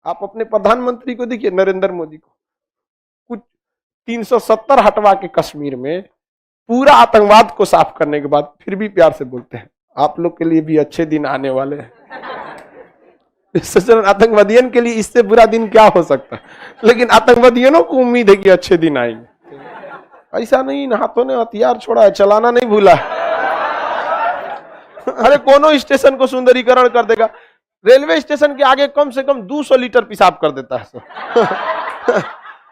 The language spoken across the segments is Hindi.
आप अपने प्रधानमंत्री को देखिए, नरेंद्र मोदी को, कुछ 370 हटवा के कश्मीर में पूरा आतंकवाद को साफ करने के बाद फिर भी प्यार से बोलते हैं आप लोग के लिए भी अच्छे दिन आने वाले हैं। आतंकवादियों के लिए इससे बुरा दिन क्या हो सकता है, लेकिन आतंकवादियों को उम्मीद है कि अच्छे दिन आएंगे। ऐसा नहीं, हाथों ने हथियार छोड़ा है, चलाना नहीं भूला। अरे कोनो स्टेशन को सुंदरीकरण कर देगा, रेलवे स्टेशन के आगे कम से कम 200 लीटर पेशाब कर देता है।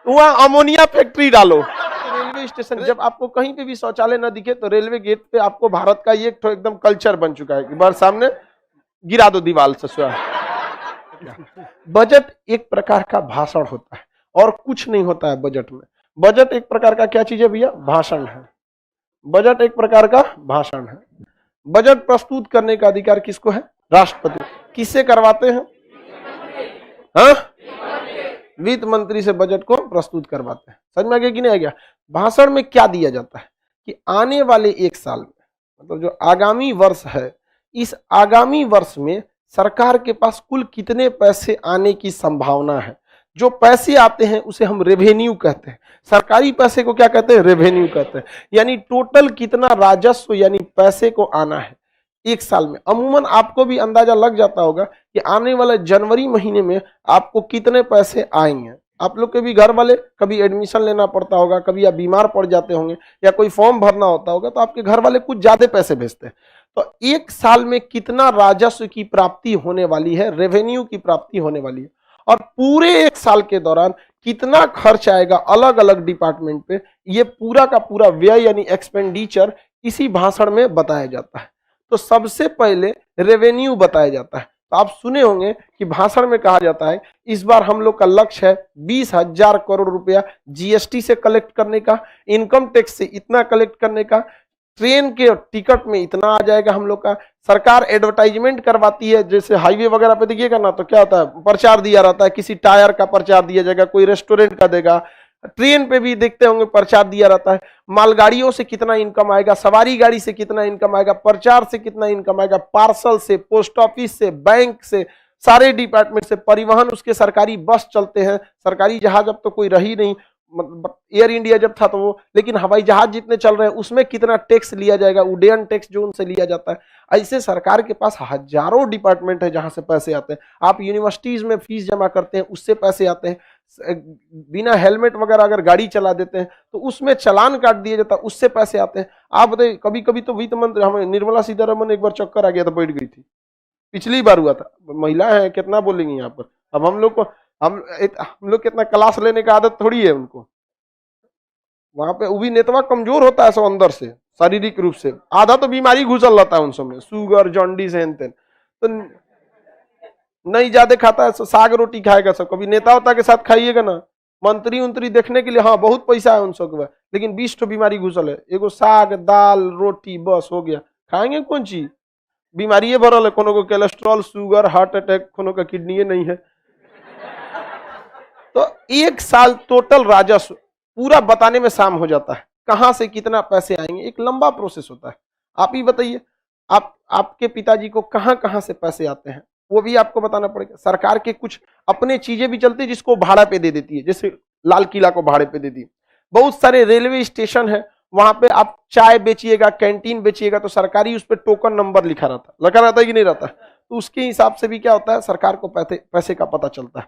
वहां अमोनिया फैक्ट्री डालो। रेलवे स्टेशन, जब आपको कहीं पे भी शौचालय न दिखे तो रेलवे गेट पे आपको भारत का ये एकदम कल्चर बन चुका है कि बार सामने गिरा दो दीवार से। बजट एक प्रकार का भाषण होता है और कुछ नहीं होता है बजट में। बजट एक प्रकार का क्या चीज है भैया? भाषण है। बजट एक प्रकार का भाषण है। बजट प्रस्तुत करने का अधिकार किसको है? राष्ट्रपति। किससे करवाते हैं? हाँ, वित्त मंत्री से बजट को प्रस्तुत करवाते हैं। समझ में आ गया कि नहीं आ गया? भाषण में क्या दिया जाता है कि आने वाले एक साल में, मतलब जो आगामी वर्ष है, इस आगामी वर्ष में सरकार के पास कुल कितने पैसे आने की संभावना है। जो पैसे आते हैं उसे हम रेवेन्यू कहते हैं। सरकारी पैसे को क्या कहते हैं? रेवेन्यू कहते हैं। यानी टोटल कितना राजस्व यानी पैसे को आना है एक साल में। अमूमन आपको भी अंदाजा लग जाता होगा कि आने वाले जनवरी महीने में आपको कितने पैसे आएंगे। आप लोग के भी घर वाले कभी एडमिशन लेना पड़ता होगा, कभी आप बीमार पड़ जाते होंगे या कोई फॉर्म भरना होता होगा, तो आपके घर वाले कुछ ज्यादा पैसे भेजते हैं। तो एक साल में कितना राजस्व की प्राप्ति होने वाली है, रेवेन्यू की प्राप्ति होने वाली है, और पूरे एक साल के दौरान कितना खर्च आएगा अलग अलग डिपार्टमेंट पे, ये पूरा का पूरा व्यय यानी एक्सपेंडिचर इसी भाषण में बताया जाता है। तो सबसे पहले रेवेन्यू बताया जाता है। तो आप सुने होंगे कि भाषण में कहा जाता है इस बार हम लोग का लक्ष्य है 20,000 करोड़ रुपया जीएसटी से कलेक्ट करने का, इनकम टैक्स से इतना कलेक्ट करने का, ट्रेन के टिकट में इतना आ जाएगा हम लोग का। सरकार एडवर्टाइजमेंट करवाती है, जैसे हाईवे वगैरह पे देखिएगा ना, तो क्या होता है, प्रचार दिया रहता है, किसी टायर का प्रचार दिया जाएगा, कोई रेस्टोरेंट का देगा। ट्रेन पे भी देखते होंगे प्रचार दिया रहता है, मालगाड़ियों से कितना इनकम आएगा, सवारी गाड़ी से कितना इनकम आएगा, प्रचार से कितना इनकम आएगा, पार्सल से, पोस्ट ऑफिस से, बैंक से, सारे डिपार्टमेंट से, परिवहन, उसके सरकारी बस चलते हैं, सरकारी जहाज अब तो कोई रही नहीं, एयर इंडिया जब था तो वो, लेकिन हवाई जहाज जितने चल रहे हैं उसमें कितना टैक्स लिया जाएगा, उड्डयन टैक्स जो उनसे लिया जाता है। ऐसे सरकार के पास हजारों डिपार्टमेंट है जहां से पैसे आते हैं। आप यूनिवर्सिटीज में फीस जमा करते हैं, उससे पैसे आते हैं। बिना हेलमेट वगैरह अगर गाड़ी चला देते हैं तो उसमें चालान काट दिया जाता है, उससे पैसे आते हैं। आप बताइए, कभी कभी तो वित्त मंत्री हमें निर्मला सीतारमन एक बार चक्कर आ गया था, बैठ गई थी, पिछली बार हुआ था। महिला है, कितना बोलेंगे यहाँ पर। अब हम लोग को कितना क्लास लेने का आदत थोड़ी है उनको। वहां पे वो भी नेतवा कमजोर होता है सब अंदर से, शारीरिक रूप से। आधा तो बीमारी घुसल रहता है उन सब में, शुगर, जॉन्डिस, हेन तेन। तो नहीं ज्यादा खाता है, साग रोटी खाएगा सब। कभी नेता होता के साथ खाइएगा ना, मंत्री उंत्री देखने के लिए, हाँ बहुत पैसा है उन सब के, लेकिन 20 तो बीमारी घुसल है। एगो साग, दाल, रोटी, बस हो गया। खाएंगे कौन चीज? बीमारी भरल है, कोनो को कोलेस्ट्रॉल, शुगर, हार्ट अटैक, कोनो का किडनी नहीं है। तो एक साल टोटल राजस्व पूरा बताने में शाम हो जाता है, कहां से कितना पैसे आएंगे। एक लंबा प्रोसेस होता है। आप ही बताइए, आपके पिताजी को कहां कहां से पैसे आते हैं, वो भी आपको बताना पड़ेगा। सरकार के कुछ अपने चीजें भी चलती है जिसको भाड़ा पे दे देती है, जैसे लाल किला को भाड़े पे दे दी। बहुत सारे रेलवे स्टेशन है, वहां पे आप चाय बेचिएगा, कैंटीन बेचिएगा, तो सरकारी उस पर टोकन नंबर लगा रहता है कि नहीं रहता? तो उसके हिसाब से भी क्या होता है, सरकार को पैसे का पता चलता है।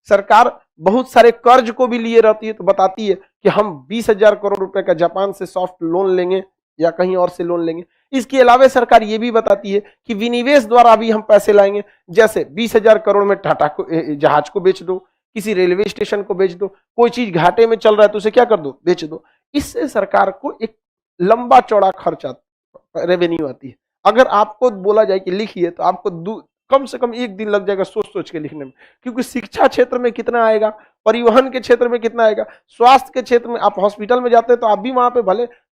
सरकार बहुत सारे कर्ज को भी लिए रहती है, तो बताती है कि हम 20,000 करोड़ रुपए का जापान से सॉफ्ट लोन लेंगे या कहीं और से लोन लेंगे। इसके अलावा सरकार ये भी बताती है कि विनिवेश द्वारा भी हम पैसे लाएंगे, जैसे 20,000 करोड़ में टाटा को जहाज को बेच दो, किसी रेलवे स्टेशन को बेच दो, कोई चीज घाटे में चल रहा है तो उसे क्या कर दो, बेच दो। इससे सरकार को एक लंबा चौड़ा खर्च रेवेन्यू आती है। अगर आपको बोला जाए कि लिखिए, तो आपको कम से कम एक दिन लग जाएगा सोच सोच के लिखने में, क्योंकि शिक्षा क्षेत्र में कितना आएगा, परिवहन के क्षेत्र में कितना आएगा, स्वास्थ्य के क्षेत्र में, आप हॉस्पिटल में जाते हैं तो आप भी वहां पे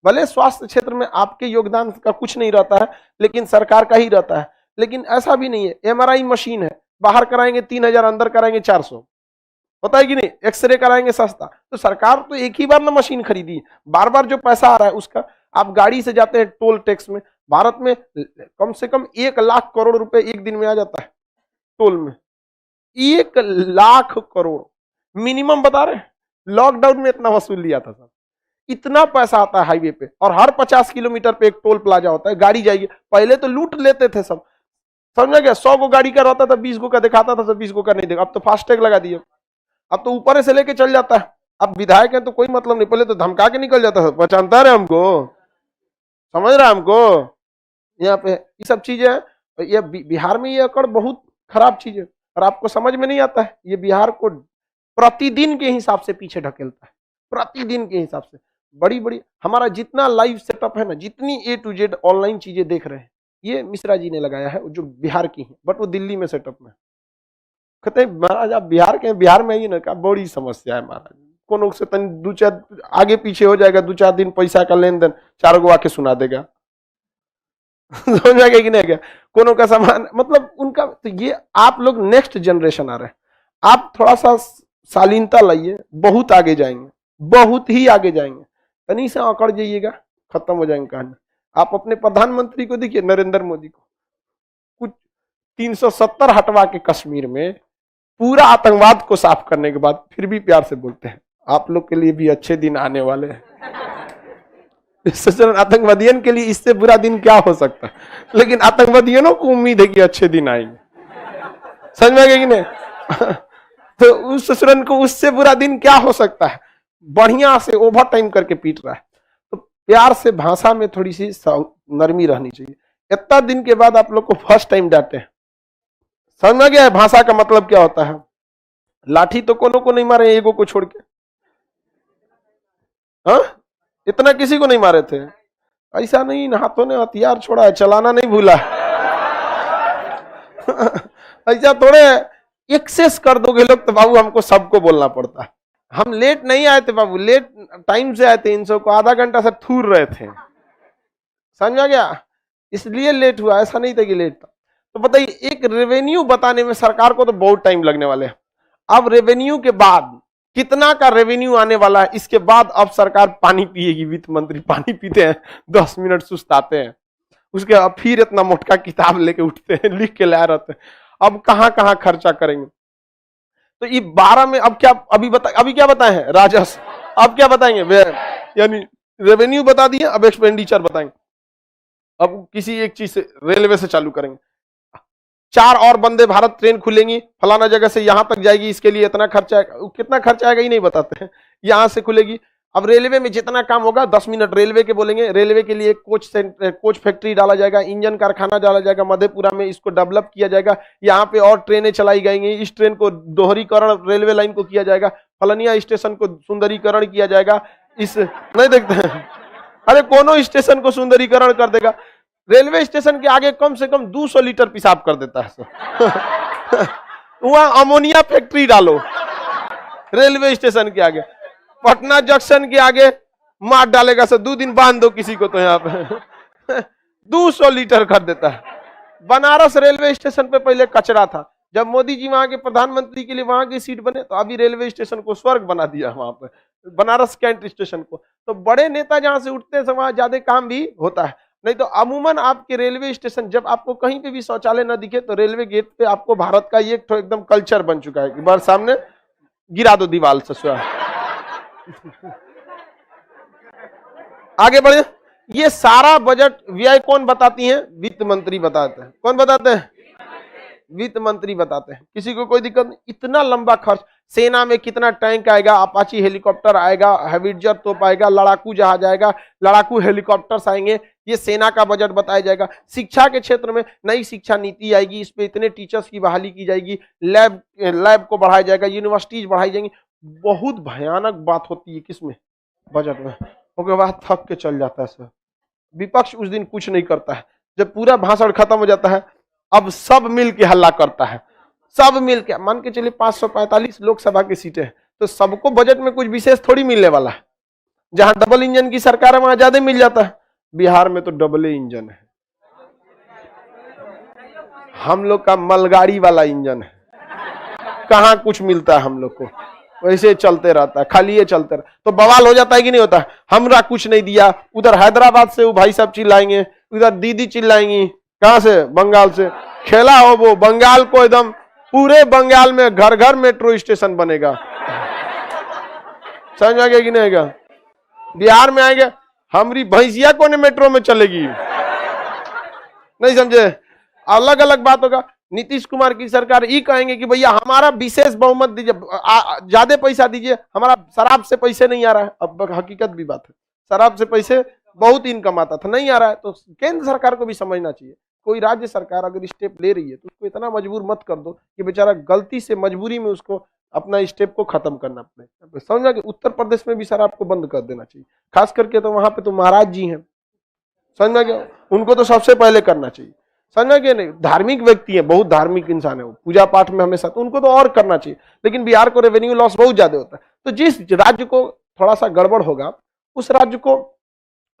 भले स्वास्थ्य क्षेत्र में आपके योगदान का कुछ नहीं रहता है, लेकिन सरकार का ही रहता है। लेकिन ऐसा भी नहीं है, एमआरआई मशीन है, बाहर कराएंगे 3,000, अंदर कराएंगे 400, होता है कि नहीं? एक्सरे कराएंगे सस्ता। तो सरकार तो एक ही बार ना मशीन खरीदी, बार बार जो पैसा आ रहा है उसका। आप गाड़ी से जाते हैं टोल टैक्स में, भारत में कम से कम 1 लाख करोड़ रुपए एक दिन में आ जाता है टोल में। 1,00,000 करोड़ मिनिमम बता रहे हैं। लॉकडाउन में इतना वसूल लिया था सर। इतना पैसा आता है हाईवे पे, और हर 50 किलोमीटर पे एक टोल प्लाजा होता है, गाड़ी जाएगी। पहले तो लूट लेते थे सब, समझा गया। 100 गो गाड़ी का रहता था, 20 गो का दिखाता था, सब 20 गो का नहीं देखा। अब तो फास्टैग लगा दिए, अब तो ऊपर से लेके चल जाता है। अब विधायक है तो कोई मतलब नहीं, पहले तो धमका के निकल जाता था, पहचानता है हमको, समझ रहा है हमको। यहाँ पे ये सब चीजें हैं। ये बिहार में ये अकड़ बहुत खराब चीज है, और आपको समझ में नहीं आता है। ये बिहार को प्रतिदिन के हिसाब से पीछे ढकेलता है, प्रतिदिन के हिसाब से। बड़ी बड़ी हमारा जितना लाइव सेटअप है ना, जितनी A to Z ऑनलाइन चीजें देख रहे हैं, ये मिश्रा जी ने लगाया है, जो बिहार की है, बट वो दिल्ली में सेटअप में। कहते हैं महाराज आप बिहार के, बिहार में ही ना, का बड़ी समस्या है महाराज। कोनो से तन 2-4 आगे पीछे हो जाएगा, 2-4 दिन पैसा का लेन देन, 4 गो आके सुना देगा। समझ आ गया कि नहीं? क्या कोनो का सामान, मतलब उनका। तो ये आप लोग नेक्स्ट जनरेशन आ रहे हैं, आप थोड़ा सा शालीनता लाइए, बहुत आगे जाएंगे, बहुत ही आगे जाएंगे। तनी से अकड़ जाइएगा, खत्म हो जाएंगे कहानी। आप अपने प्रधानमंत्री को देखिए, नरेंद्र मोदी को, कुछ 370 हटवा के कश्मीर में पूरा आतंकवाद को साफ करने के बाद फिर भी प्यार से बोलते हैं आप लोग के लिए भी अच्छे दिन आने वाले हैं। आतंकवादियों के लिए इससे बुरा दिन क्या हो सकता है, लेकिन आतंकवादियों को उम्मीद है कि अच्छे दिन आएंगे। समझ में आ गया कि नहीं? तो उस ससुरन को उससे बुरा दिन क्या हो सकता है, बढ़िया से ओवर टाइम करके पीट रहा है। तो प्यार से भाषा में थोड़ी सी नरमी रहनी चाहिए। इतना दिन के बाद आप लोग को फर्स्ट टाइम डांटे हैं, समझ में गया है भाषा का मतलब क्या होता है। लाठी तो कोनो को नहीं मारे, एगो को छोड़ के, हाँ इतना किसी को नहीं मारे थे। ऐसा नहीं, हाथों ने हथियार छोड़ा है, चलाना नहीं भूला। ऐसा थोड़े एक्सेस कर दोगे लोग तो बाबू हमको सबको बोलना पड़ता है। हम लेट नहीं आए थे बाबू, लेट टाइम से आए थे। इन सबको आधा घंटा से थूर रहे थे, समझ में गया, इसलिए लेट हुआ, ऐसा नहीं था कि लेट था। तो बताइए, एक रेवेन्यू बताने में सरकार को तो बहुत टाइम लगने वाले है। अब रेवेन्यू के बाद कितना का रेवेन्यू आने वाला है, इसके बाद अब सरकार पानी पिएगी। वित्त मंत्री पानी पीते हैं, 10 मिनट सुस्ताते हैं, उसके बाद फिर इतना मोटका किताब लेके उठते हैं, लिख के ला रहते हैं। अब कहां कहां खर्चा करेंगे। तो ये 12 में अब क्या, अभी क्या बताए हैं, राजस्व। अब क्या बताएंगे, यानी रेवेन्यू बता दिए, अब एक्सपेंडिचर बताएंगे। अब किसी एक चीज से, रेलवे से चालू करेंगे। 4 और वंदे भारत ट्रेन खुलेंगी, फलाना जगह से यहां तक जाएगी, इसके लिए इतना खर्चा आएगा। कितना खर्चा आएगा ये नहीं बताते हैं। यहां से खुलेगी। अब रेलवे में जितना काम होगा, 10 मिनट रेलवे के बोलेंगे। रेलवे के लिए कोच फैक्ट्री डाला जाएगा, इंजन कारखाना डाला जाएगा मधेपुरा में, इसको डेवलप किया जाएगा। यहाँ पे और ट्रेनें चलाई जाएंगी, इस ट्रेन को दोहरीकरण रेलवे लाइन को किया जाएगा, फलनिया स्टेशन को सुंदरीकरण किया जाएगा। इस नहीं देखते हैं, अरे कोनो स्टेशन को सुंदरीकरण कर देगा। रेलवे स्टेशन के आगे कम से कम 200 लीटर पेशाब कर देता है। वहां अमोनिया फैक्ट्री डालो रेलवे स्टेशन के आगे। पटना जंक्शन के आगे मार डालेगा सर, 2 दिन बांध दो किसी को तो यहाँ पे 200 लीटर कर देता है। बनारस रेलवे स्टेशन पे पहले कचरा था, जब मोदी जी वहां के प्रधानमंत्री के लिए वहां की सीट बने तो अभी रेलवे स्टेशन को स्वर्ग बना दिया वहां पे, बनारस कैंट स्टेशन को। तो बड़े नेता जहां से उठते हैं वहां ज्यादा काम भी होता है। नहीं तो अमूमन आपके रेलवे स्टेशन, जब आपको कहीं पे भी शौचालय न दिखे तो रेलवे गेट पे आपको भारत का ये एकदम कल्चर बन चुका है कि बार सामने गिरा दो दीवार से। आगे बढ़े। ये सारा बजट व्यय कौन बताती हैं, वित्त मंत्री बताते हैं। कौन बताते हैं, वित्त मंत्री बताते हैं। किसी को कोई दिक्कत नहीं। इतना लंबा खर्च, सेना में कितना टैंक आएगा, अपाची हेलीकॉप्टर आएगा, हैविटजर तोप आएगा, लड़ाकू जहाज आएगा, लड़ाकू हेलीकॉप्टर्स आएंगे, ये सेना का बजट बताया जाएगा। शिक्षा के क्षेत्र में नई शिक्षा नीति आएगी, इस पे इतने टीचर्स की बहाली की जाएगी, लैब को बढ़ाया जाएगा, यूनिवर्सिटीज बढ़ाई जाएंगी। बहुत भयानक बात होती है किसमें, बजट में। उसके बाद थक के चल जाता है सर। विपक्ष उस दिन कुछ नहीं करता है, जब पूरा भाषण खत्म हो जाता है अब सब मिल के हल्ला करता है। सब मिल के, मान के चलिए 545 लोकसभा की सीटें हैं, तो सबको बजट में कुछ विशेष थोड़ी मिलने वाला है। जहां डबल इंजन की सरकार है वहां ज्यादा मिल जाता है। बिहार में तो डबल इंजन है, हम लोग का मलगाड़ी वाला इंजन है, कहां कुछ मिलता है हम लोग को, वैसे चलते रहता है, खाली ये चलते रहता। तो बवाल हो जाता है कि नहीं होता, हमरा कुछ नहीं दिया। उधर हैदराबाद से वो भाई साहब चिल्लाएंगे, उधर दीदी चिल्लाएंगी, कहां से, बंगाल से। खेला हो वो बंगाल को एकदम पूरे बंगाल में घर घर मेट्रो स्टेशन बनेगा। समझ आ गया कि नहीं आएगा? बिहार में आएंगे, हमारी भैंसिया कौन मेट्रो में चलेगी? नहीं समझे? अलग अलग बात होगा। नीतीश कुमार की सरकार ये कहेंगे कि भैया हमारा विशेष बहुमत दीजिए, ज्यादा पैसा दीजिए, हमारा शराब से पैसे नहीं आ रहा है। अब हकीकत भी बात है, शराब से पैसे बहुत इनकम आता था, नहीं आ रहा है। तो केंद्र सरकार को भी समझना चाहिए, कोई राज्य सरकार अगर स्टेप ले रही है तो उसको इतना मजबूर मत कर दो कि बेचारा गलती से मजबूरी में उसको अपना स्टेप को खत्म करना पड़े। समझा कि उत्तर प्रदेश में भी शराब को बंद कर देना चाहिए, खास करके तो वहां पे तो महाराज जी हैं, समझा क्या, उनको तो सबसे पहले करना चाहिए। समझा कि नहीं? धार्मिक व्यक्ति है, बहुत धार्मिक इंसान है वो, पूजा पाठ में हमेशा, तो उनको तो और करना चाहिए। लेकिन बिहार को रेवेन्यू लॉस बहुत ज्यादा होता है, तो जिस राज्य को थोड़ा सा गड़बड़ होगा उस राज्य को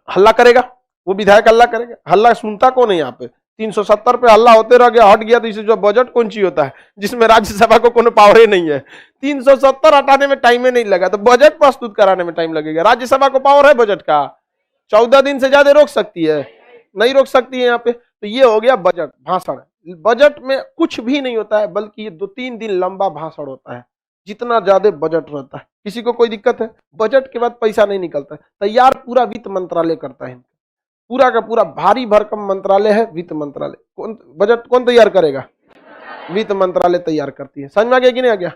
हल्ला करेगा, वो विधायक हल्ला करेगा। हल्ला सुनता कौन है यहाँ पे? 370 पे हल्ला होते रह गया, हट गया, तो इसे जो बजट कौन सी होता है जिसमें राज्यसभा को कोनो पावर ही नहीं है। 370 हटाने में टाइम ही नहीं लगा, तो बजट प्रस्तुत कराने में टाइम लगेगा। राज्यसभा को पावर है बजट का, 14 दिन से ज्यादा रोक सकती है? नहीं रोक सकती है यहाँ पे। तो ये हो गया बजट, भाषण। बजट में कुछ भी नहीं होता है, बल्कि ये 2-3 दिन लंबा भाषण होता है, जितना ज्यादा बजट रहता है। किसी को कोई दिक्कत है? बजट के बाद पैसा नहीं निकलता है, तैयार पूरा वित्त मंत्रालय करता है। पूरा का पूरा भारी भरकम मंत्रालय है वित्त मंत्रालय। बजट कौन तैयार करेगा? वित्त मंत्रालय तैयार करती है। समझ में आ गया कि नहीं आ गया?